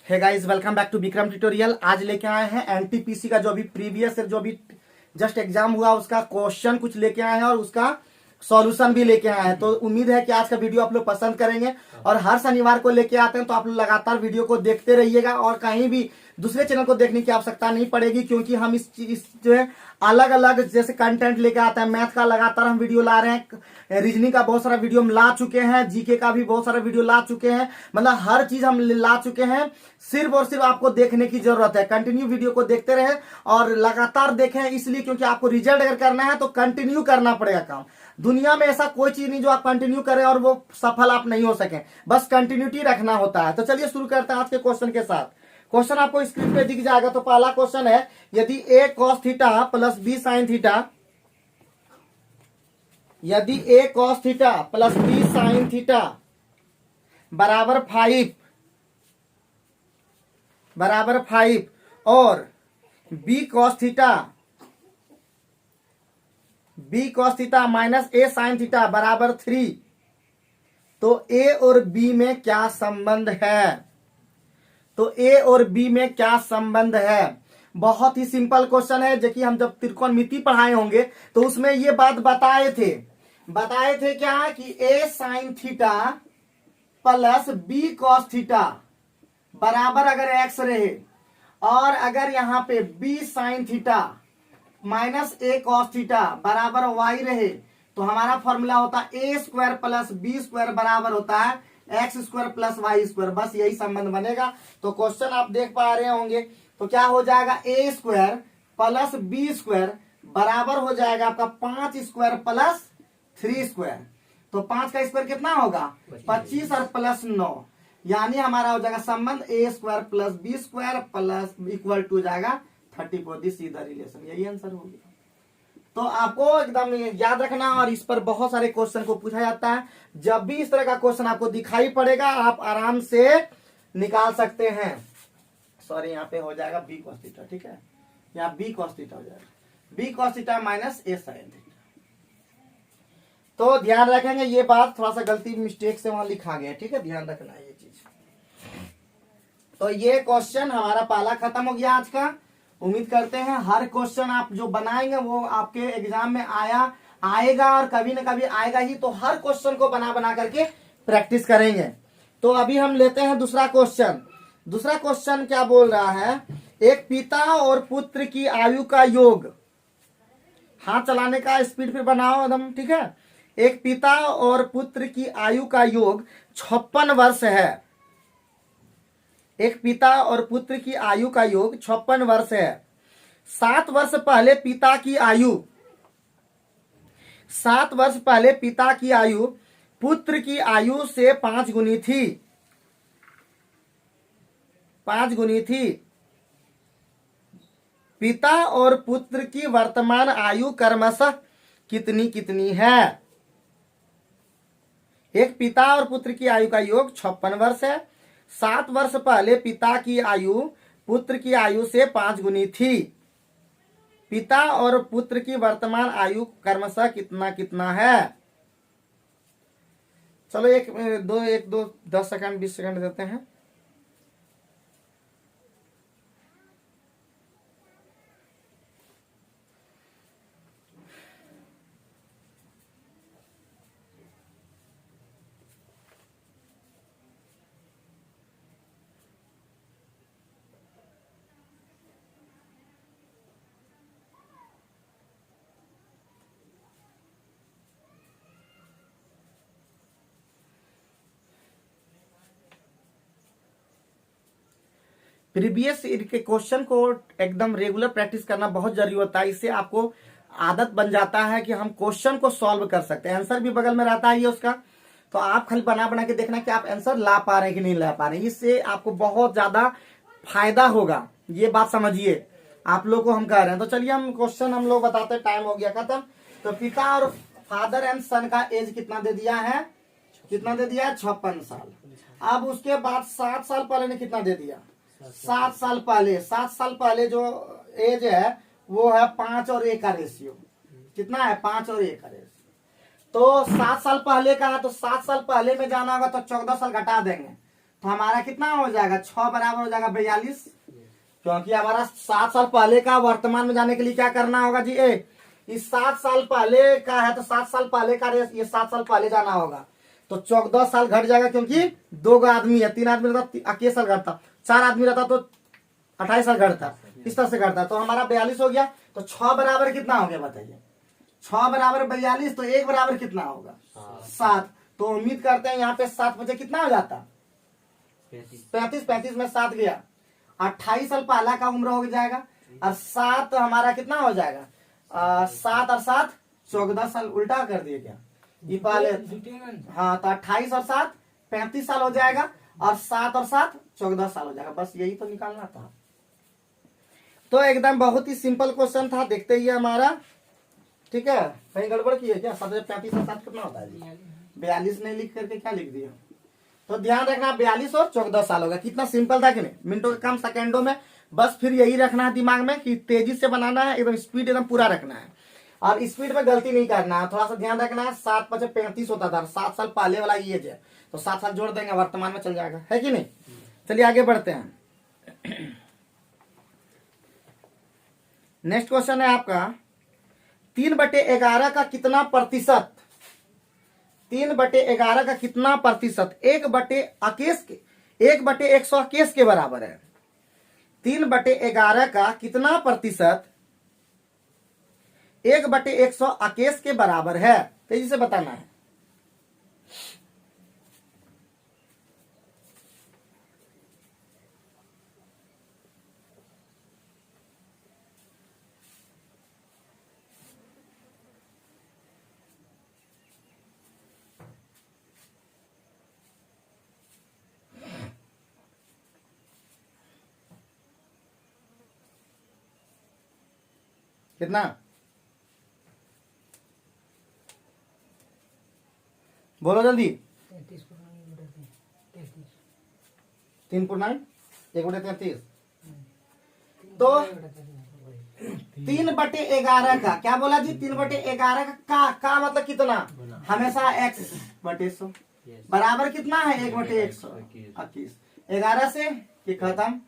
Hey guys, welcome back to Vikram tutorial. आज लेके आए हैं एनटीपीसी का जो अभी प्रीवियस जो अभी जस्ट एग्जाम हुआ उसका क्वेश्चन कुछ लेके आए हैं और उसका सॉल्यूशन भी लेके आए हैं। तो उम्मीद है कि आज का वीडियो आप लोग पसंद करेंगे और हर शनिवार को लेके आते हैं, तो आप लोग लगातार वीडियो को देखते रहिएगा और कहीं भी दूसरे चैनल को देखने की आवश्यकता नहीं पड़ेगी, क्योंकि हम इस जो है अलग अलग जैसे कंटेंट लेके आते हैं। मैथ का लगातार हम वीडियो ला रहे हैं, रीजनिंग का बहुत सारा वीडियो हम ला चुके हैं, जीके का भी बहुत सारा वीडियो ला चुके हैं, मतलब हर चीज हम ला चुके हैं। सिर्फ और सिर्फ आपको देखने की जरूरत है। कंटिन्यू वीडियो को देखते रहे और लगातार देखें, इसलिए क्योंकि आपको रिजल्ट अगर करना है तो कंटिन्यू करना पड़ेगा काम। दुनिया में ऐसा कोई चीज नहीं जो आप कंटिन्यू करें और वो सफल आप नहीं हो सके, बस कंटिन्यूटी रखना होता है। तो चलिए शुरू करते हैं आज के क्वेश्चन के साथ। क्वेश्चन आपको स्क्रीन पे दिख जाएगा। तो पहला क्वेश्चन है, यदि a cos theta plus b sin theta, यदि a cos theta plus b sin theta बराबर 5 और b cos theta minus a sin theta बराबर 3, तो a और b में क्या संबंध है? तो a और b में क्या संबंध है? बहुत ही सिंपल क्वेश्चन है, जो कि हम जब त्रिकोणमिति पढ़ाए होंगे तो उसमें ये बात बताए थे क्या कि a sin theta plus b cos theta बराबर अगर x रहे और अगर यहाँ पे b sin theta minus a cos theta बराबर y रहे, तो हमारा फॉर्मूला होता है a square plus b square बराबर होता है x square plus y square. बस यही संबंध बनेगा। तो क्वेश्चन आप देख पा रहे होंगे, तो क्या हो जाएगा, ए स्क्वायर प्लस बी स्क्वायर बराबर हो जाएगा आपका 5 स्क्वायर प्लस 3 स्क्वायर। तो 5 का स्क्वायर कितना होगा, 25 और प्लस 9, यानी हमारा हो जाएगा संबंध A square plus B square plus equal to जाएगा 34। दिस इज द रिलेशन, यही आंसर हो गया। तो आपको एकदम याद रखना, और इस पर बहुत सारे क्वेश्चन को पूछा जाता है। जब भी इस तरह का क्वेश्चन आपको दिखाई पड़ेगा आप आराम से निकाल सकते हैं। सॉरी, यहाँ पे हो जाएगा बी cos थीटा, ठीक है, यहाँ बी cos थीटा हो जाएगा, बी cos थीटा माइनस ए sin थीटा। तो ध्यान रखेंगे, ये बात थोड़ा सा गलती मिस्टेक से वहां लिखा गया, ठीक है, ध्यान रखना ये चीज। तो ये क्वेश्चन हमारा पहला खत्म हो गया आज का। उम्मीद करते हैं हर क्वेश्चन आप जो बनाएंगे वो आपके एग्जाम में आएगा और कभी ना कभी आएगा ही। तो हर क्वेश्चन को बना करके प्रैक्टिस करेंगे। तो अभी हम लेते हैं दूसरा क्वेश्चन। दूसरा क्वेश्चन क्या बोल रहा है, एक पिता और पुत्र की आयु का योग, हाथ चलाने का स्पीड पे बनाओ एकदम, ठीक है। एक पिता और पुत्र की आयु का योग 56 वर्ष है। एक पिता और पुत्र की आयु का योग 56 वर्ष है। 7 वर्ष पहले पिता की आयु पुत्र की आयु से 5 गुनी थी। पिता और पुत्र की वर्तमान आयु क्रमशः कितनी है? एक पिता और पुत्र की आयु का योग 56 वर्ष है। 7 वर्ष पहले पिता की आयु पुत्र की आयु से 5 गुनी थी। पिता और पुत्र की वर्तमान आयु क्रमशः कितना है? चलो एक दो 10 सेकंड 20 सेकंड देते हैं। प्रीवियस के क्वेश्चन को एकदम रेगुलर प्रैक्टिस करना बहुत जरूरी होता है। इससे आपको आदत बन जाता है कि हम क्वेश्चन को सॉल्व कर सकते हैं। आंसर भी बगल में रहता है ये उसका, तो आप खाली बना के देखना कि आप आंसर ला पा रहे हैं कि नहीं ला पा रहे हैं। इससे आपको बहुत ज्यादा फायदा होगा, ये बात समझिए। आप लोग को हम कह रहे हैं। तो चलिए हम क्वेश्चन हम लोग बताते हैं, टाइम हो गया खत्म। तो पिता और फादर एंड सन का एज कितना दे दिया है, 56 साल। अब उसके बाद 7 साल पहले ने कितना दे दिया, 7 साल पहले जो एज है वो है 5 और 1 का रेशियो। कितना है, 5 और 1 का रेशियो। तो 7 साल पहले का है, तो 7 साल पहले में जाना होगा तो 14 साल घटा देंगे तो हमारा कितना हो जाएगा, 6 बराबर हो जाएगा 42, क्योंकि हमारा 7 साल पहले का वर्तमान में जाने के लिए क्या करना होगा जी, इस 7 साल पहले का है तो 7 साल पहले का ये 7 साल पहले जाना होगा, तो 14 साल घट जाएगा, क्योंकि 2 आदमी है, 3 आदमी रहता 21 साल घटता, 4 आदमी रहता तो 28 साल घटता, इस तरह से घटता। तो हमारा 42 हो गया। तो 6 बराबर कितना हो गया बताइए, 6 बराबर 42, तो 1 बराबर कितना होगा 7। तो उम्मीद करते हैं यहाँ पे 7 बजे कितना हो जाता, 35 में 7 गया, 28 साल पहला का उम्र हो जाएगा, और 7 हमारा कितना हो जाएगा, 7 और 7 14 साल, उल्टा कर दिए क्या ये पहले, हाँ तो 28 और 7 35 साल हो जाएगा, और 7 और 7 14 साल हो जाएगा। बस यही तो निकालना था। तो एकदम बहुत ही सिंपल क्वेश्चन था, देखते ही हमारा, ठीक है। कहीं गड़बड़ की है क्या, 35 और 7 कितना होता है जी, 42 नहीं लिख करके क्या लिख दिया। तो ध्यान रखना 42 और 14 साल होगा। कितना सिंपल था कि नहीं, मिनटों के काम सेकेंडों में। बस फिर यही रखना है दिमाग में कि तेजी से बनाना है, एकदम स्पीड एकदम पूरा रखना है, और स्पीड में गलती नहीं करना है। थोड़ा सा ध्यान रखना है, 7 × 5 = 35 होता था, 7 साल पहले वाला ये है, तो 7 साल जोड़ देंगे वर्तमान में चल जाएगा, है कि नहीं। चलिए आगे बढ़ते हैं। नेक्स्ट क्वेश्चन है आपका 3/11 का कितना प्रतिशत, 3/11 का कितना प्रतिशत 1/121 के बराबर है। 3/11 का कितना प्रतिशत 1/121 के बराबर है, तेजी से बताना है। कितना, बोलो जल्दी। 3/1 तो 3/11 का क्या बोला जी, 3/11 का मतलब कितना, हमेशा x/100 बराबर कितना है 1/121, 11 से ये खत्म।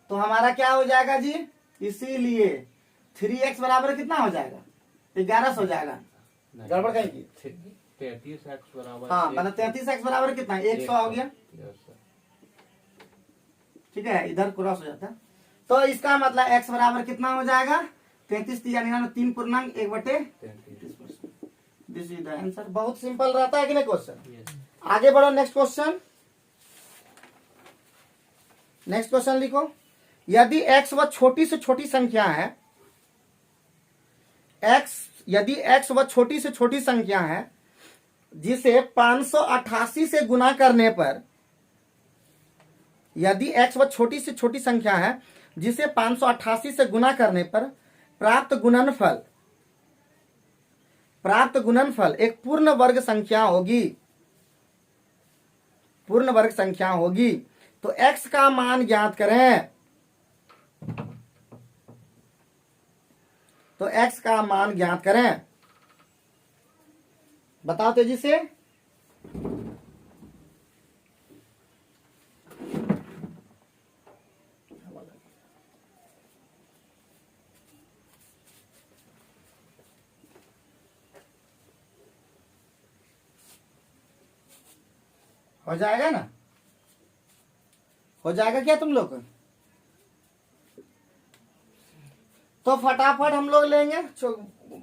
तो हमारा क्या हो जाएगा जी, इसीलिए 3x बराबर कितना हो जाएगा, 11 हो जाएगा, गड़बड़ कहीं की, 33x बराबर, हाँ मतलब 33x बराबर कितना 100 हो गया, ठीक है, इधर क्रॉस हो जाता है। तो इसका मतलब x बराबर कितना हो जाएगा 33, यानी 3/1/33। This is the answer. बहुत सिंपल रहता है कि नहीं क्वेश्चन। आगे बढ़ो, नेक्स्ट क्वेश्चन। नेक्स्ट क्वेश्चन लिखो, यदि x वह छोटी से छोटी संख्या है, यदि x वह छोटी से छोटी संख्या है जिसे 588 से गुना करने पर, यदि x वह छोटी से छोटी संख्या है जिसे 588 से गुना करने पर प्राप्त गुणनफल एक पूर्ण वर्ग संख्या होगी, पूर्ण वर्ग संख्या होगी, तो x का मान ज्ञात करें। तो x का मान ज्ञात करें, बताओ तेजी से। हो जाएगा ना, हो जाएगा क्या तुम लोग। तो फटाफट हम लोग लेंगे,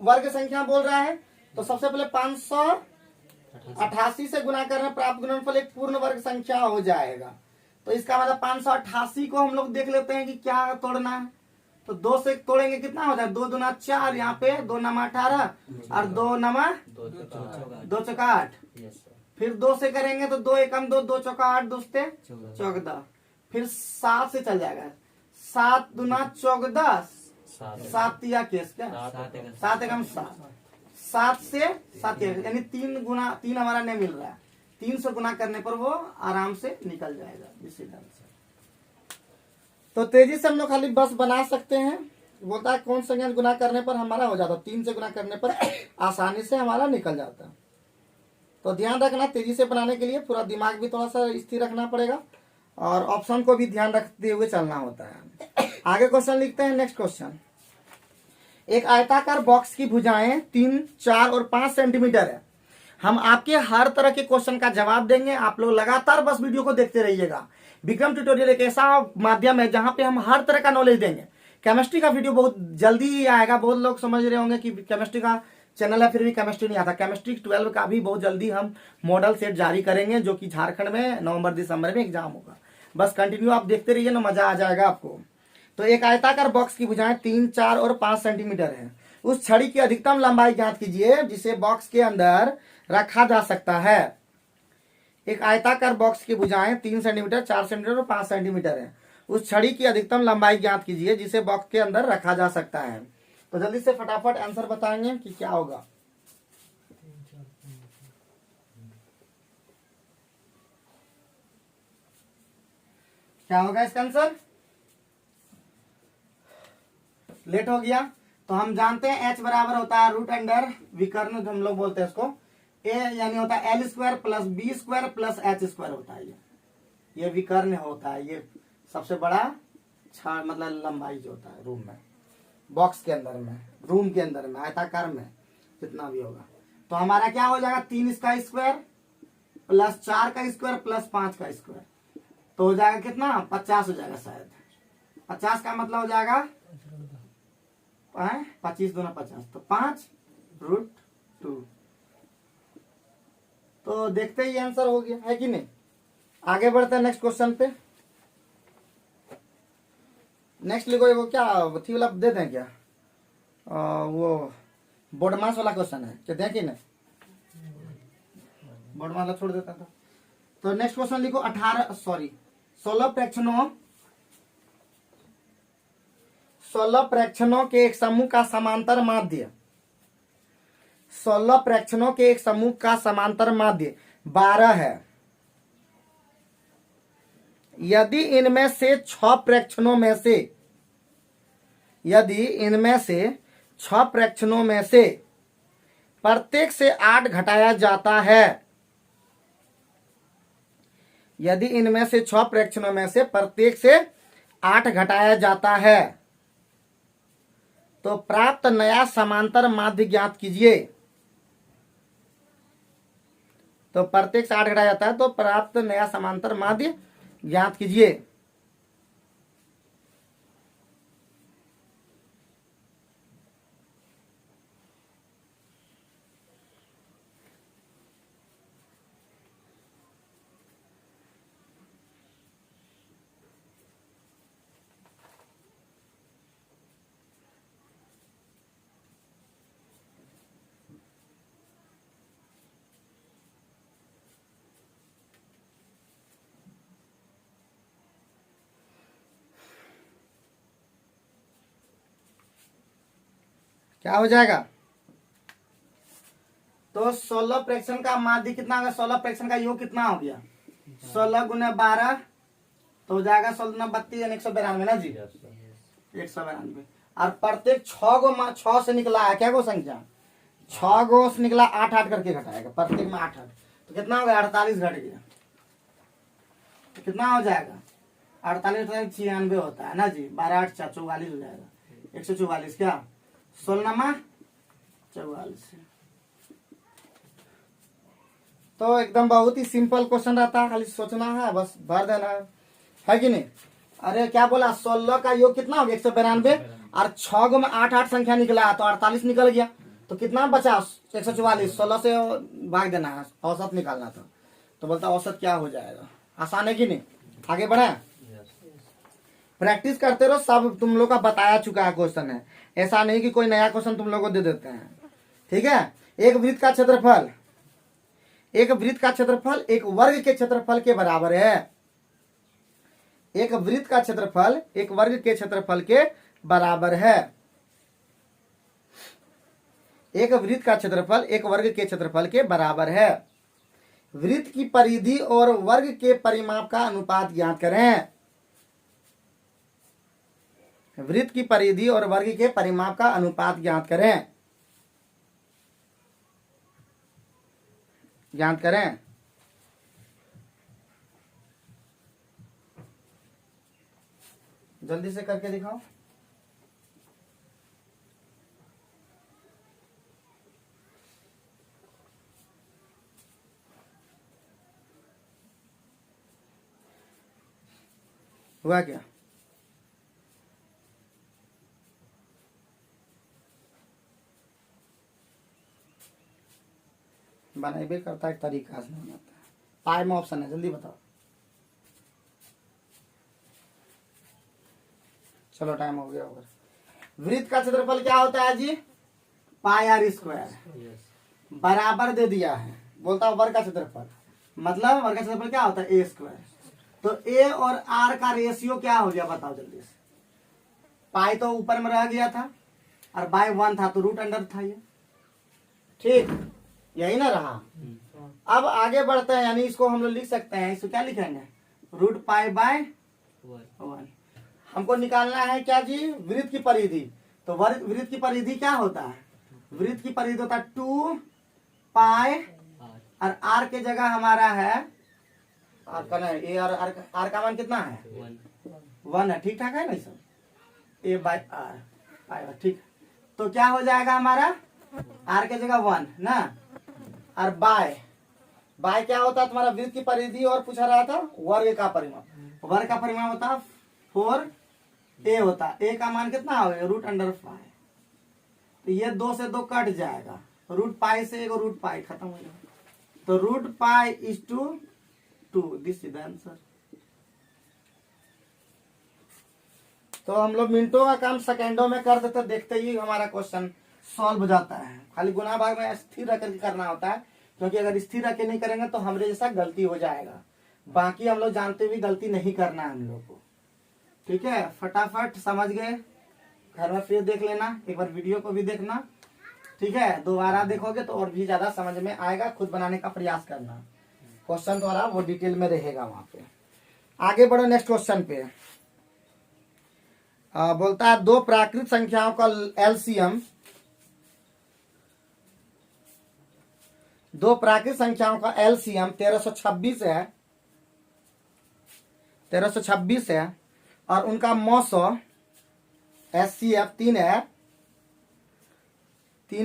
वर्ग संख्या बोल रहा है, तो सबसे पहले 588 से गुना करना प्राप्त गुणनफल एक पूर्ण वर्ग संख्या हो जाएगा। तो इसका मतलब 588 को हम लोग देख लेते हैं कि क्या तोड़ना है। तो 2 से तोड़ेंगे कितना हो जाए, 2 दूना 4, यहाँ पे 2 नमा 18 और 2 नमा 2 चौका 8, फिर 2 से करेंगे तो 2 एकम 2, 2 चौका 8, 2 से 14, फिर 7 से चल जाएगा, 7 दूना 14, 7 या केस क्या 7 एकम 7, 7 से 7 यानी 3 गुना 3 हमारा नहीं मिल रहा है, 3 से गुना करने पर वो आराम से निकल जाएगा इसी ढंग से। तो तेजी से हम लोग खाली बस बना सकते हैं। बोलता है कौन संख्या गुना करने पर हमारा हो जाता, 3 से गुना करने पर आसानी से हमारा निकल जाता है। तो ध्यान रखना, तेजी से बनाने के लिए पूरा दिमाग भी थोड़ा सा स्थिर रखना पड़ेगा, और ऑप्शन को भी ध्यान रखते हुए चलना होता है। आगे क्वेश्चन लिखते हैं। नेक्स्ट क्वेश्चन, एक आयताकार बॉक्स की भुजाएं 3, 4 और 5 सेंटीमीटर है। हम आपके हर तरह के क्वेश्चन का जवाब देंगे, आप लोग लगातार बस वीडियो को देखते रहिएगा। विक्रम ट्यूटोरियल एक ऐसा माध्यम है जहां पे हम हर तरह का नॉलेज देंगे। केमिस्ट्री का वीडियो बहुत जल्दी ही आएगा। बहुत लोग समझ रहे होंगे कि केमिस्ट्री का चैनल है फिर भी केमिस्ट्री नहीं आता। केमिस्ट्री 12 का भी बहुत जल्दी हम मॉडल सेट जारी करेंगे, जो कि झारखंड में नवंबर दिसंबर में एग्जाम होगा। बस कंटिन्यू आप देखते रहिए ना, मजा आ जाएगा आपको। तो एक आयताकार बॉक्स की भुजाएं 3, 4 और 5 सेंटीमीटर है। उस छड़ी की अधिकतम लंबाई ज्ञात कीजिए जिसे बॉक्स के अंदर रखा जा सकता है। एक आयताकार बॉक्स की भुजाएं 3 सेंटीमीटर, 4 सेंटीमीटर और 5 सेंटीमीटर है। उस छड़ी की अधिकतम लंबाई ज्ञात कीजिए जिसे बॉक्स के अंदर रखा जा सकता है। तो जल्दी से फटाफट आंसर बताएंगे कि क्या होगा। क्या होगा इसका आंसर? लेट हो गया तो हम जानते हैं h बराबर होता है रूट अंडर विकर्ण, जो हम लोग बोलते हैं इसको a, यानी होता है l square plus B square plus h square होता है। ये विकर्ण होता है। ये सबसे बड़ा मतलब लंबाई जो होता है रूम में, बॉक्स के अंदर में, रूम के अंदर में, आयताकार में जितना भी होगा। तो हमारा क्या हो जाएगा? 3 इसका स्क्वायर प्लस 4 का स्क्वायर प्लस 5 का स्क्वायर, तो हो जाएगा कितना? 50 हो जाएगा शायद। 50 का मतलब हो जाएगा 25 दूना 50, तो 5√2। तो देखते ही आंसर हो गया है कि नहीं। आगे बढ़ते हैं नेक्स्ट क्वेश्चन पे। नेक्स्ट लिखो, वो क्या थी वाला दे दें क्या? वो बोर्डमास वाला क्वेश्चन है, क्या दें कि नहीं? बोर्डमास वाला छोड़ देता था। तो नेक्स्ट क्वेश्चन लिखो 16 प्रेक्षणों के एक समूह का समांतर माध्य 16 प्रेक्षणों के एक समूह का समांतर माध्य 12 है। यदि इनमें से 6 प्रेक्षणों में से प्रत्येक से 8 घटाया जाता है, यदि इनमें से 6 प्रेक्षणों में से प्रत्येक से 8 घटाया जाता है तो प्राप्त नया समांतर माध्य ज्ञात कीजिए। तो प्रत्येक से 8 घटाया जाता है तो प्राप्त नया समांतर माध्य ज्ञात कीजिए। क्या हो जाएगा? तो 16 फ्रैक्शन का माध्य कितना होगा? 16 फ्रैक्शन का योग कितना हो गया? 16 गुना 12 तो हो जाएगा 16 32 यानी 192 ना जी, 192। और प्रत्येक 6 से निकला है क्या? को संख्या 6 गो से निकला, 8 करके घटाएगा प्रत्येक में 8, तो कितना हो गया? 48 घट गया। तो कितना हो जाएगा? 48 96 होता है ना जी। 12 8 44 हो जाएगा, 144 क्या? 16 44। तो एकदम बहुत ही सिंपल क्वेश्चन रहता है, खाली सोचना है बस भर देना है कि नहीं। अरे क्या बोला? 16 का योग कितना हो गया? 192। और 6 गो में 8 संख्या निकला तो 48 निकल गया, तो कितना बचा? 144। 16 से भाग देना है, औसत निकालना था। तो बोलता औसत क्या हो जाएगा? आसान है कि नहीं। आगे बढ़े, प्रैक्टिस करते रहो। सब तुम लोग का बताया चुका है क्वेश्चन है, ऐसा नहीं कि कोई नया क्वेश्चन तुम लोग को दे देते हैं। ठीक है। एक वृत्त का क्षेत्रफल एक वर्ग के क्षेत्रफल के बराबर है। एक वृत्त का क्षेत्रफल एक वर्ग के क्षेत्रफल के बराबर है। एक वृत्त का क्षेत्रफल एक वर्ग के क्षेत्रफल के बराबर है। वृत्त की परिधि और वर्ग के परिमाप का अनुपात ज्ञात करें। वृत्त की परिधि और वर्ग के परिमाप का अनुपात ज्ञात करें। जल्दी से करके दिखाओ। हुआ क्या? बनाइबे करता है, तरीका से नहीं बनाता है। पाई में ऑप्शन है, जल्दी बताओ। चलो टाइम हो गया होगा। वृत्त का क्षेत्रफल क्या होता है जी? पाई आर स्क्वायर। यस बराबर दे दिया है, बोलता हूँ वर्ग का क्षेत्रफल, मतलब वर्ग का क्षेत्रफल क्या होता है? ए स्क्वायर। तो ए और आर का रेशियो क्या हो गया बताओ जल्दी से। पाई तो ऊपर में रह गया था और बाय 1 था तो रूट अंडर था ये, ठीक, यही ना रहा। अब आगे बढ़ते हैं, यानी इसको हम लोग लिख सकते हैं, इसको क्या लिखेंगे? Root pi by 1। हमको निकालना है क्या जी? वृत्त की परिधि। तो वृत्त की परिधि क्या होता है? वृत्त की परिधि होता है 2 पाई, और आर के जगह हमारा है, आर का नहीं, ए और आर का मान कितना है? 1 है, ठीक ठाक है ना सब? ए बाय आर पाई, ठीक। तो क्या हो जाएगा हमारा? आर के जगह 1 ना, और बाय क्या होता है तुम्हारा? वृत्त की परिधि, और पूछा रहा था वर्ग का परिमाण। वर्ग का परिमाण होता है 4 ए होता है। ए का मान कितना हो गया? Root under 5। तो ये 2 से 2 कट जाएगा, रूट पाई से एक रूट पाई खत्म हो जाएगा। तो root pi is to 2, this is the answer. तो हम लोग मिनटों का काम सेकेंडों में कर देते, देखते ही हमारा क्वेश्चन सॉल्व हो जाता है। खाली गुना भाग में स्थिर रख के करना होता है, क्योंकि अगर स्थिर रख के नहीं करेंगे तो हमरे जैसा गलती हो जाएगा। बाकी हम लोग जानते हुए गलती नहीं करना है हम लोग को, ठीक है? फटाफट समझ गए, घर में फिर देख लेना, एक बार वीडियो को भी देखना, ठीक है? दोबारा देखोगे तो और भी ज्यादा समझ में आएगा। खुद बनाने का प्रयास करना, क्वेश्चन द्वारा वो डिटेल में रहेगा वहां पे। आगे बढ़ो नेक्स्ट क्वेश्चन पे। बोलता है दो प्राकृत संख्याओं का एलसीएम, दो प्राकृत संख्याओं का एलसीएम 1326 है, 1326 है, और उनका मौसो एचसीएफ 3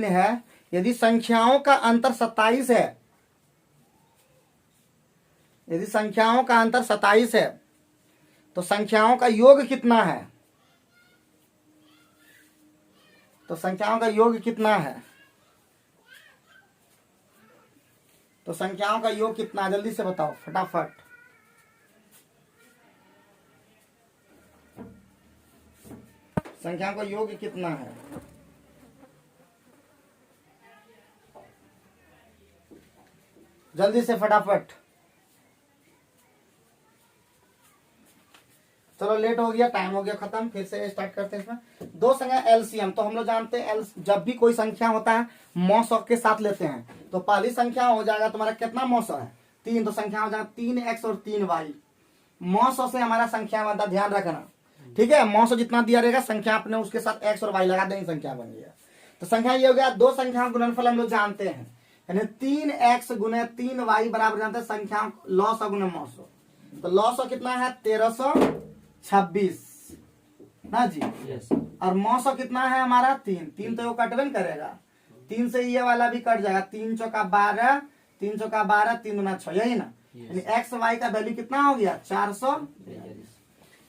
है। यदि संख्याओं का अंतर 27 है, यदि संख्याओं का अंतर 27 है तो संख्याओं का योग कितना है? तो संख्याओं का योग कितना है? तो संख्याओं का योग कितना, जल्दी से बताओ फटाफट। संख्याओं का योग कितना है? जल्दी से फटाफट। चलो लेट हो गया, टाइम हो गया खत्म, फिर से स्टार्ट करते हैं इसमें। दो संख्या एलसीएम, तो हम लोग जानते हैं जब भी कोई संख्या होता है मौसौ के साथ लेते हैं। तो पहली संख्या हो जाएगा तुम्हारा कितना मौसौ है? 3, तो संख्या हो जाएगा 3x और 3y। मौसौ से हमारा संख्या बनता, ध्यान रखना, ठीक है? मौसौ जितना दिया रहेगा संख्या अपने उसके साथ x और y लगा देंगे, संख्या बन गया। तो संख्या ये हो गया, दो संख्याओं गुणनफल हम लोग जानते हैं, यानी 3x गुने 3y बराबर जानते हैं संख्या लॉस गुने मौसौ। तो लॉस कितना है? 1326 ना जी। और मौसौ कितना है हमारा? 3 तो वो कटवे करेगा, 3 से ये वाला भी कट जाएगा, 3 चौका 12, 3 चौका 12, 3 दूना 6, यही ना। यानी एक्स वाई का वैल्यू कितना हो गया? 442।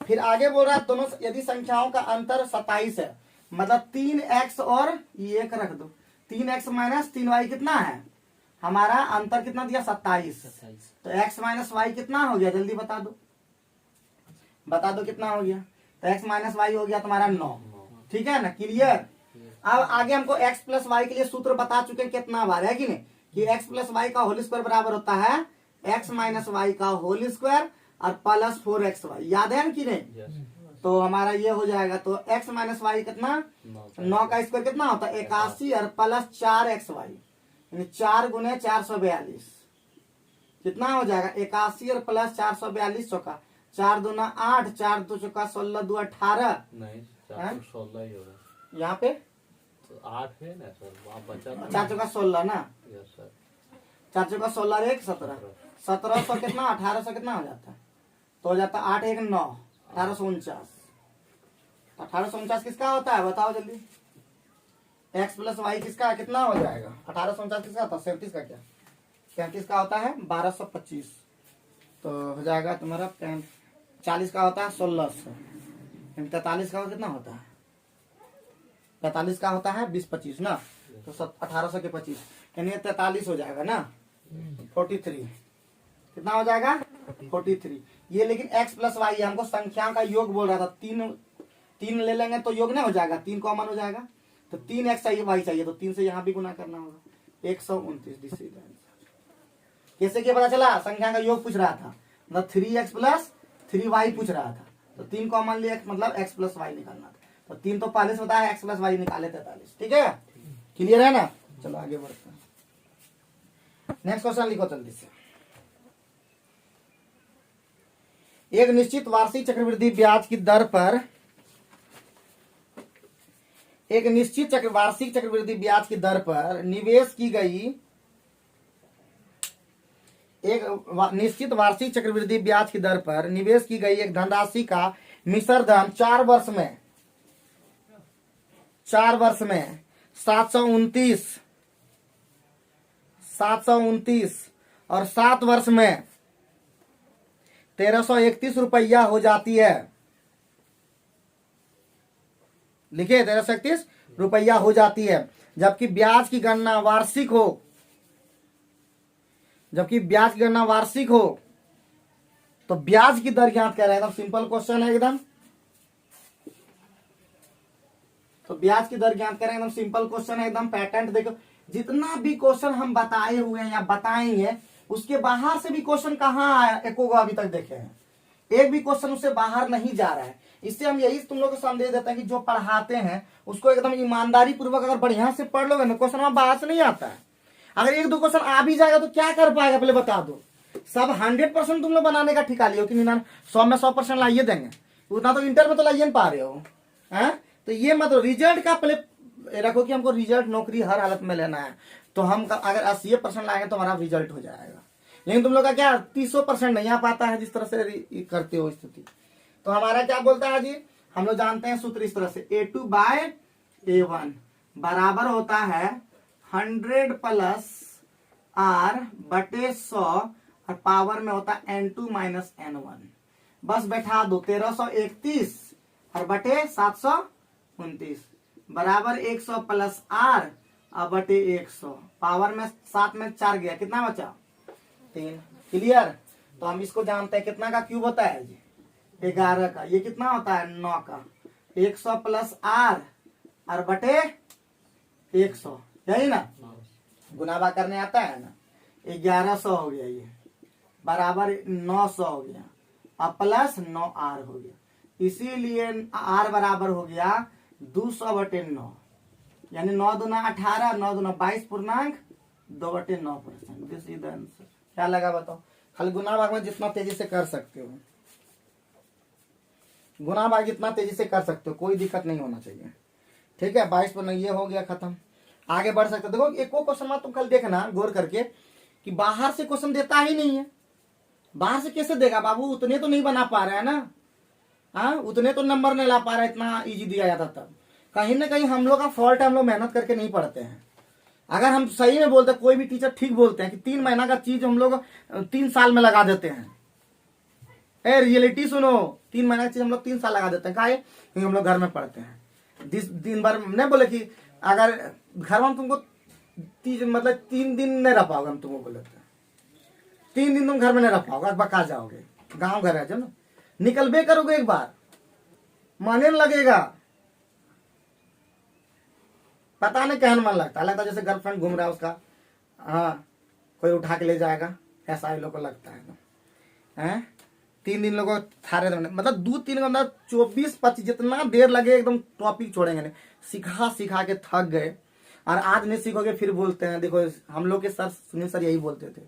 फिर आगे बोल रहा है दोनों यदि संख्याओं का अंतर 27 है, मतलब 3x और ये एक रख दो, 3x माइनस 3y कितना है? हमारा अंतर कितना दिया? 27। तो x माइनस वाई कितना हो गया? जल्दी बता दो, बता दो कितना हो गया? तो x माइनस वाई हो गया तुम्हारा 9, ठीक है ना? क्लियर? अब आगे हमको x प्लस वाई के लिए सूत्र बता चुके हैं कितना बार, है कि नहीं? कि x प्लस वाई का होल स्क्वायर बराबर होता है x माइनस वाई का होल स्क्वायर और प्लस 4xy, याद है ना कि नहीं? तो हमारा ये हो जाएगा, तो x माइनस वाई कितना? 9 का स्क्वायर कितना होता है? 81 और प्लस 4xy, यानी 4 गुने 442 कितना हो जाएगा? 81 और प्लस 442 चौका 4 दूना 8, 4 दो चौका 16, 2 18, नहीं 416 ही होगा यहाँ पे, तो 8 है ना सर, वहाँ बचा 4 चौका 16 ना, यस सर, 4 चौका 16 और 1 17, 1700 कितना? 1800 कितना हो जाता है? तो हो जाता 8 1 9, 1849, 1849 किसका होता है बताओ जल्दी। x प्लस वाई किसका कितना हो जाएगा? 1849 किसका होता है? 37 का क्या? 35 का होता है 1225, तो हो जाएगा तुम्हारा 40 का होता है 1600, 43 का कितना होता है? 45 का होता है 20-25 ना, तो 1800 के 25 यानी 43 हो जाएगा ना, 43 कितना हो जाएगा? 43। ये लेकिन x प्लस वाई हमको संख्या का योग बोल रहा था, तीन ले लेंगे तो योग नहीं हो जाएगा, 3 कॉमन हो जाएगा, तो 3x चाहिए वाई चाहिए, तो 3 से यहाँ भी गुना करना होगा। 129 डिसीजन कैसे क्या पता चला? संख्या का योग पूछ रहा था, मतलब 3x प्लस 3y पूछ रहा था, तो 3 कॉमन लिए मतलब x प्लस वाई निकालना था, तो 3 तो 45 होता है, x प्लस वाई निकाले 43। ठीक है, क्लियर है ना? चलो आगे बढ़ते हैं। नेक्स्ट क्वेश्चन लिखो जल्दी से। एक निश्चित वार्षिक चक्रवृद्धि ब्याज की दर पर वार्षिक चक्रवृद्धि ब्याज की दर पर निवेश की गई निश्चित वार्षिक चक्रवृद्धि ब्याज की दर पर निवेश की गई एक धनराशि का मिश्र धन 4 वर्ष में 729 और 7 वर्ष में 1331 रुपया हो जाती है। लिखिए 1331 रुपया हो जाती है, जबकि ब्याज की गणना वार्षिक हो, तो ब्याज की दर ज्ञात कर रहे हैं। एकदम सिंपल क्वेश्चन है एकदम, तो ब्याज की दर ज्ञात करें, एकदम सिंपल क्वेश्चन है एकदम। पैटर्न देखो, जितना भी क्वेश्चन हम बताए हुए हैं या बताएंगे उसके बाहर से भी क्वेश्चन कहाँ आया एको को अभी तक देखे हैं, एक भी क्वेश्चन उससे बाहर नहीं जा रहा है। इससे हम यही तुम लोग को संदेश देते हैं कि जो पढ़ाते हैं उसको एकदम ईमानदारी पूर्वक अगर बढ़िया से पढ़ लोगे ना, क्वेश्चन में बाहर से नहीं आता है। अगर 1-2 क्वेश्चन आ भी जाएगा तो क्या कर पाएगा पहले बता दो। सब 100% तुम लोग बनाने का ठिका लियो कि 100 में 100% लाइए देंगे, उतना तो इंटर में तो लाइए नहीं पा रहे हो है। तो ये मतलब रिजल्ट का पहले रखो कि हमको रिजल्ट नौकरी हर हालत में लेना है, तो हम अगर 80% लाएंगे तो हमारा रिजल्ट हो जाएगा। लेकिन तुम लोग का क्या 30% नहीं आ पाता है जिस तरह से करते हो स्थिति। तो हमारा क्या बोलता है जी, हम लोग जानते हैं सूत्र इस तरह से, A2/A1 बराबर होता है 100 प्लस R/100 और पावर में होता है N2 - N1। बस बैठा दो, 1331 और बटे 729 बराबर 100 प्लस R और बटे 100, पावर में 7 में 4 गया, कितना बचा? 3। क्लियर? तो हम इसको जानते हैं कितना का क्यूब होता है जी, 11 का। ये कितना होता है? 9 का। 100 प्लस R और बटे 100, यही ना, गुनावा करने आता है ना। 1100 हो गया, ये बराबर 900 हो गया और प्लस 9R हो गया, इसीलिए R बराबर हो गया 200/9, यानी 9 दूना 18, 9 दूना 22 पूर्णांक 2/9%। This is the answer. क्या लगा बताओ? खाली गुना भाग में जितना तेजी से कर सकते हो, गुना भाग जितना तेजी से कर सकते हो, कोई दिक्कत नहीं होना चाहिए। ठीक है, 22 पर ये हो गया खत्म, आगे बढ़ सकते। देखो एक और क्वेश्चन तुम कल देखना गौर करके कि बाहर से क्वेश्चन देता ही नहीं है। बाहर से कैसे देगा बाबू, उतने तो नहीं बना पा रहे हैं ना, हाँ उतने तो नंबर नहीं ला पा रहा, इतना इजी दिया जाता तब। कहीं ना कहीं हम लोग का फॉल्ट है, हम लोग मेहनत करके नहीं पढ़ते हैं। अगर हम सही में बोलते, कोई भी टीचर ठीक बोलते हैं कि 3 महीना का चीज हम लोग 3 साल में लगा देते हैं। ए रियलिटी सुनो, 3 महीना की चीज हम लोग 3 साल लगा देते हैं। काहे? क्योंकि हम लोग घर में पढ़ते हैं। दिन भर नहीं बोले कि अगर घर में तुमको मतलब 3 दिन नहीं रह पाओगे, हम तुमको बोले 3 दिन तुम घर में नहीं रह पाओगे, बका जाओगे। गाँव घर है जो ना, निकलबे करोगे एक बार, माने लगेगा, पता नहीं कहने मन लगता है जैसे गर्लफ्रेंड घूम रहा है उसका, हाँ कोई उठा के ले जाएगा, ऐसा ही लोगों को लगता है। 3 दिन लोगों थारे मतलब 2-3 घंटा 24-25 जितना देर लगे एकदम टॉपिक छोड़ेंगे नहीं, सिखा के थक गए। और आज नहीं सीखोगे फिर बोलते हैं। देखो हम लोग के सर सुनील सर यही बोलते थे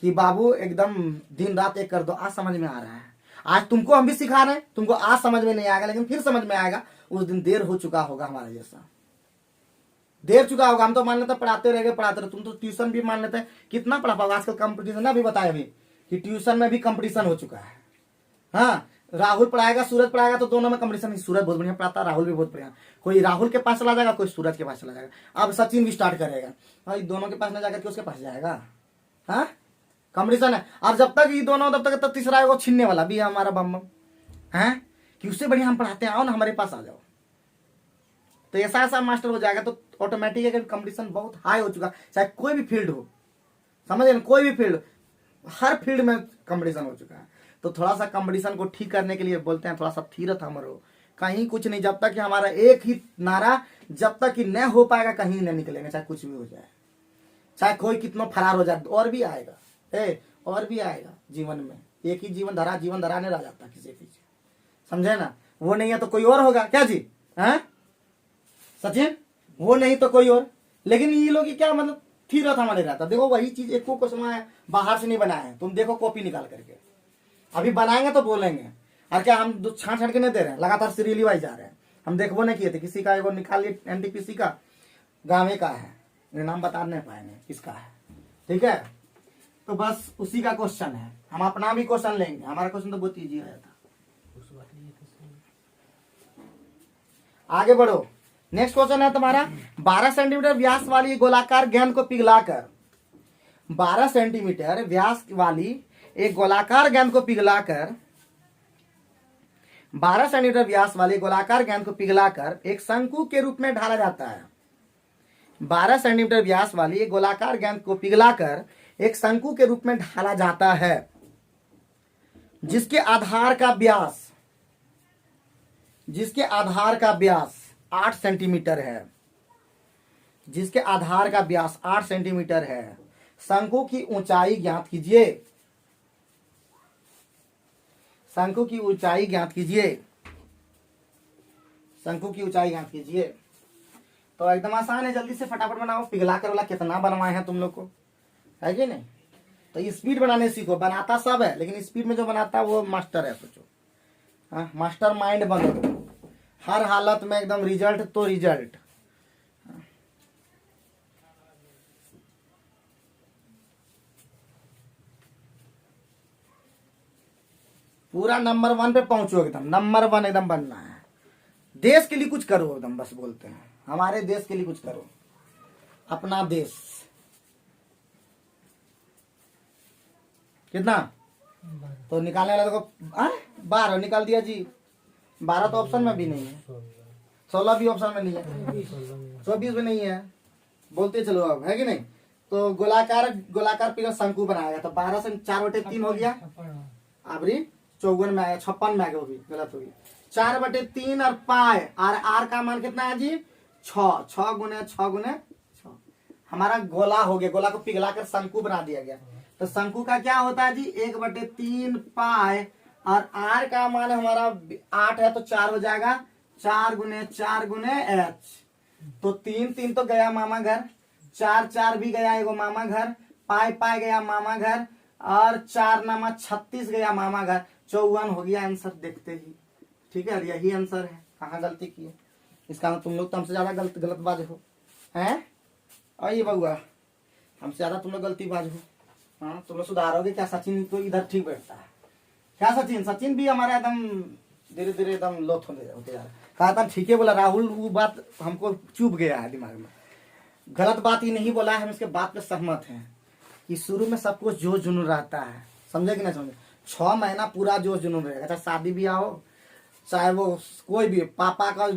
कि बाबू एकदम दिन रात एक कर दो, आज समझ में आ रहा है। आज तुमको हम भी सिखा रहे हैं, तुमको आज समझ में नहीं आएगा लेकिन फिर समझ में आएगा, उस दिन देर हो चुका होगा, हमारे जैसा देर चुका होगा। हम तो मान लेते पढ़ाते रहे, तुम तो ट्यूशन भी मान लेते हैं, कितना पढ़ा पाओगे। आजकल कंपटीशन ना भी बताया अभी कि ट्यूशन में भी कंपटीशन हो चुका है। हाँ राहुल पढ़ाएगा, सूरज पढ़ाएगा, तो दोनों में कंपटीशन। सूरज बहुत बढ़िया पढ़ाता है, राहुल भी बहुत बढ़िया। कोई राहुल के पास चला जाएगा, कोई सूरज के पास चला जाएगा। अब सचिन भी स्टार्ट करेगा, भाई दोनों के पास न जाकर के उसके पास जाएगा। हाँ, कंपटीशन है। और जब तक ये दोनों, तब तक तीसरा है वो छीनने वाला भी है हमारा बम है कि उससे बढ़िया हम पढ़ाते हैं, आओ ना हमारे पास आ जाओ। तो ऐसा ऐसा मास्टर हो जाएगा तो ऑटोमेटिक कंपटीशन बहुत हाई हो चुका, चाहे कोई भी फील्ड हो, समझ रहे, कोई भी फील्ड, हर फील्ड में कंपटीशन हो चुका है। तो थोड़ा सा कंपटीशन को ठीक करने के लिए बोलते हैं थोड़ा सा धीरज थाम रहो, कहीं कुछ नहीं, जब तक कि हमारा एक ही नारा, जब तक कि न हो पाएगा कहीं न निकलेंगे, चाहे कुछ भी हो जाए, चाहे कोई कितना फरार हो जाए, और भी आएगा, और भी आएगा जीवन में। एक ही जीवन धरा नहीं रह जाता किसी पीछे, समझे ना। वो नहीं है तो कोई और होगा, क्या जी है सचिन, वो नहीं तो कोई और। लेकिन ये लोग क्या मतलब थीरा था हमारे रहता। देखो वही चीज एक को क्वेश्चन बाहर से नहीं बनाया है, तुम देखो कॉपी निकाल करके, अभी बनाएंगे तो बोलेंगे। और क्या हम छांट छांट के नहीं दे रहे हैं, लगातार सीरियली वाइज जा रहे हैं। हम देखो नहीं किए थे, किसी का एगो निकाल लिए एनटीपीसी का, गाँव का है, नाम बता नहीं पाएंगे किसका है, ठीक है। तो बस उसी का क्वेश्चन है, हम अपना भी क्वेश्चन लेंगे, हमारा क्वेश्चन तो बहुत ईजी आया था। आगे बढ़ो, नेक्स्ट क्वेश्चन है तुम्हारा 12 सेंटीमीटर व्यास वाली गोलाकार गेंद को पिघलाकर, 12 सेंटीमीटर व्यास वाली एक गोलाकार गेंद को पिघलाकर, 12 सेंटीमीटर व्यास वाली गोलाकार गेंद को पिघलाकर एक शंकु के रूप में ढाला जाता है। 12 सेंटीमीटर व्यास वाली एक गोलाकार गेंद को पिघलाकर एक शंकु के रूप में ढाला जाता है, जिसके आधार का व्यास 8 सेंटीमीटर है, जिसके आधार का व्यास 8 सेंटीमीटर है। शंकु की ऊंचाई ज्ञात कीजिए, शंकु की ऊंचाई ज्ञात कीजिए, शंकु की ऊंचाई ज्ञात कीजिए। तो एकदम आसान है, जल्दी से फटाफट बनाओ। पिघलाकर वाला कितना बनवाए हैं तुम लोग को, है कि नहीं। तो स्पीड बनाने सीखो, बनाता सब है लेकिन स्पीड में जो बनाता है वो मास्टर है, सोचो। हाँ, मास्टर माइंड बनो, हर हालत में एकदम रिजल्ट तो रिजल्ट। पूरा नंबर 1 पे पहुंचो, एकदम नंबर 1 एकदम बनना है। देश के लिए कुछ करो, एकदम बस बोलते हैं हमारे देश के लिए कुछ करो, अपना देश। कितना तो निकालने वाला देखो, 12 निकाल दिया जी। 12 तो ऑप्शन में भी नहीं है, 16 भी ऑप्शन में नहीं है, 24 में नहीं है, बोलते चलो अब, है कि नहीं। तो गोलाकार पिघल शंकु बनाएगा, तो 12 से 4/3 हो गया, अबरी 54 में आया, 56 में आ गया, वो भी गलत हो गई। 4/3 और पाए, और आर का मान कितना है जी 6, 6 गुने 6 हमारा गोला हो गया। गोला को पिघलाकर शंकु बना दिया गया। तो शंकु का क्या होता है जी 1/3 पाए, और आर का मान हमारा 8 है तो 4 हो जाएगा, 4 गुने एच। तो 3 तो गया मामा घर, 4 भी गया एगो मामा घर, पाए गया मामा घर, और 4 नामा 36 गया मामा घर, 54 हो गया आंसर देखते ही। ठीक है, यही आंसर है। कहाँ गलती की है, इसका तुम लोग तो हमसे ज्यादा गलतबाज हो, हैं। आइए बउआ, हमसे ज्यादा तुम लोग गलतीबाज हो। हाँ, तुम लोग सुधारोगे क्या। सचिन तो इधर ठीक बैठता है क्या, सचिन भी हमारा एकदम धीरे धीरे एकदम लोथ होते जा रहा है। कहा था ठीक है बोला राहुल, वो बात हमको चुभ गया है दिमाग में, गलत बात ही नहीं बोला है, हम इसके बात पे सहमत हैं कि शुरू में सब कुछ जोश जुनून रहता है, समझे कि नहीं समझे। 6 महीना पूरा जोश जुनून रहेगा, चाहे शादी ब्याह हो, चाहे वो कोई भी पापा का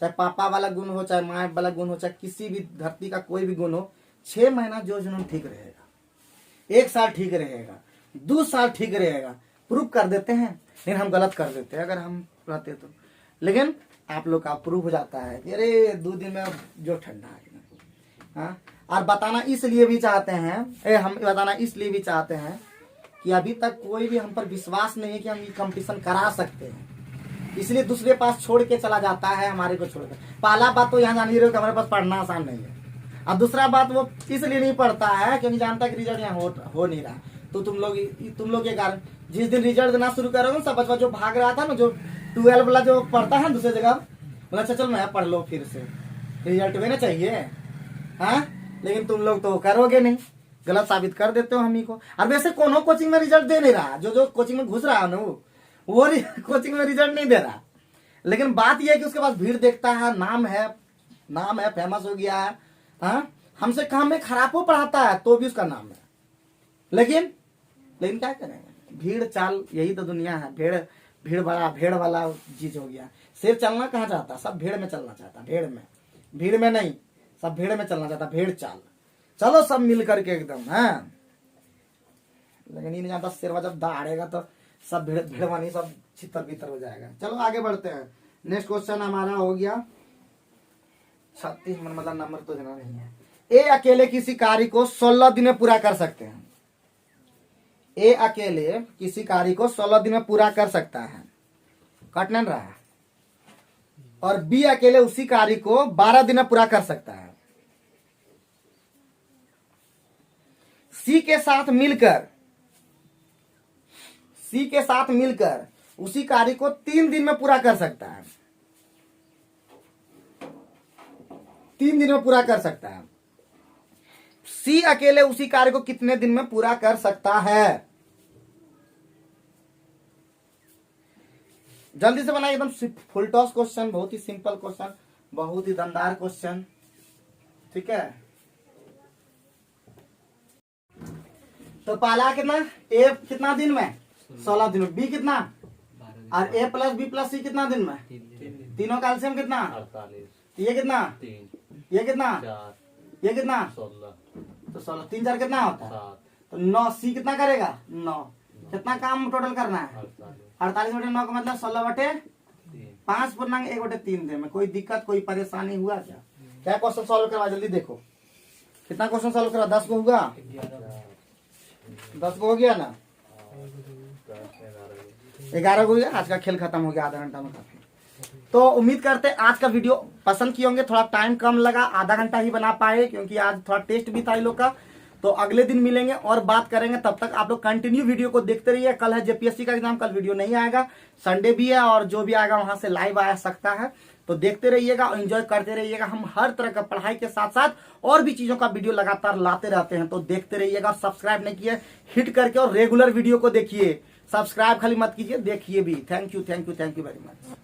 चाहे पापा वाला गुण हो, चाहे माँ वाला गुण हो, चाहे किसी भी धरती का कोई भी गुण हो, 6 महीना जोश जुनून ठीक रहेगा, 1 साल ठीक रहेगा, 2 साल ठीक रहेगा। प्रूफ कर देते हैं, लेकिन हम गलत कर देते हैं अगर हम रहते तो। लेकिन आप लोग का प्रूफ हो जाता है कि अरे 2 दिन में जो ठंडा है। हाँ, और बताना इसलिए भी चाहते हैं, हम बताना इसलिए भी चाहते हैं कि अभी तक कोई भी हम पर विश्वास नहीं है कि हम ये कंपटीशन करा सकते हैं, इसलिए दूसरे पास छोड़ के चला जाता है हमारे को छोड़कर। पहला बात तो यहाँ जान ही रहे हो कि हमारे पास पढ़ना आसान नहीं है, और दूसरा बात वो इसलिए नहीं पढ़ता है क्योंकि जानता कि रिजल्ट यहाँ हो नहीं रहा। तो तुम लोग के कारण जिस दिन रिजल्ट देना शुरू करोगे, सब बच्चा जो भाग रहा था ना, जो 12 वाला जो पढ़ता है दूसरी जगह, बोला अच्छा चल मैं पढ़ लो, फिर से रिजल्ट भी ना चाहिए। हाँ, लेकिन तुम लोग तो करोगे नहीं, गलत साबित कर देते हो हम ही को। और वैसे कोनो कोचिंग में रिजल्ट दे नहीं रहा, जो कोचिंग में घुस रहा है ना, वो कोचिंग में रिजल्ट नहीं दे रहा, लेकिन बात यह है कि उसके पास भीड़ देखता है, नाम है, फेमस हो गया है। हाँ, हमसे कम में खराबो पढ़ाता है तो भी उसका नाम है, लेकिन क्या करेंगे, भीड़ चाल, यही तो दुनिया है। भेड़ वाला चीज हो गया। शेर चलना कहाँ चाहता, सब भेड़ में चलना चाहता, भीड़ में नहीं, सब भेड़ में चलना चाहता, भेड़ चाल। चलो सब मिल करके एकदम है, लेकिन ये नहीं जानता शेरवा जब दहाड़ेगा तो सब भेड़वानी सब छितर बितर हो जाएगा। चलो आगे बढ़ते हैं। नेक्स्ट क्वेश्चन हमारा हो गया 36, मतलब नंबर तो देना नहीं है। ए अकेले किसी कार्य को 16 दिन में पूरा कर सकते हैं। ए अकेले किसी कार्य को 16 दिन में पूरा कर सकता है, कट नहीं रहा है। और बी अकेले उसी कार्य को 12 दिन में पूरा कर सकता है। सी के साथ मिलकर उसी कार्य को 3 दिन में पूरा कर सकता है। 3 दिन में पूरा कर सकता है। सी अकेले उसी कार्य को कितने दिन में पूरा कर सकता है? जल्दी से बनाइए, एकदम फुल टॉस क्वेश्चन, बहुत ही सिंपल क्वेश्चन, बहुत ही दमदार क्वेश्चन। ठीक है, तो पहला कितना, ए कितना दिन में, 16 दिन में। बी कितना, और ए प्लस बी प्लस सी कितना दिन में, तीनों का एलसीएम कितना, 48, ये कितना, 3, ये कितना, 4, ये कितना, 16, तो 16, 3 4 कितना होता है, 7, तो 9। सी कितना करेगा, 9। कितना काम टोटल करना है, 48, 48/9 का मतलब 16/5 3, 1/3 दिन में। कोई दिक्कत, कोई परेशानी हुआ क्या क्वेश्चन सॉल्व करवा, जल्दी देखो कितना क्वेश्चन सॉल्व करवा। 10 को होगा, 10 को हो गया ना, 11 को हो गया। आज का खेल खत्म हो गया, आधा घंटा में काफी। तो उम्मीद करते हैं आज का वीडियो पसंद किए होंगे। थोड़ा टाइम कम लगा, आधा घंटा ही बना पाए, क्योंकि आज थोड़ा टेस्ट भी था इन लोग का। तो अगले दिन मिलेंगे और बात करेंगे, तब तक आप लोग कंटिन्यू वीडियो को देखते रहिए। कल है जेपीएससी का एग्जाम, कल वीडियो नहीं आएगा, संडे भी है, और जो भी आएगा वहां से लाइव आ सकता है। तो देखते रहिएगा और एंजॉय करते रहिएगा। हम हर तरह का पढ़ाई के साथ साथ और भी चीजों का वीडियो लगातार लाते रहते हैं, तो देखते रहिएगा। सब्सक्राइब नहीं किए, हिट करके और रेगुलर वीडियो को देखिए। सब्सक्राइब खाली मत कीजिए, देखिए भी। Thank you very much.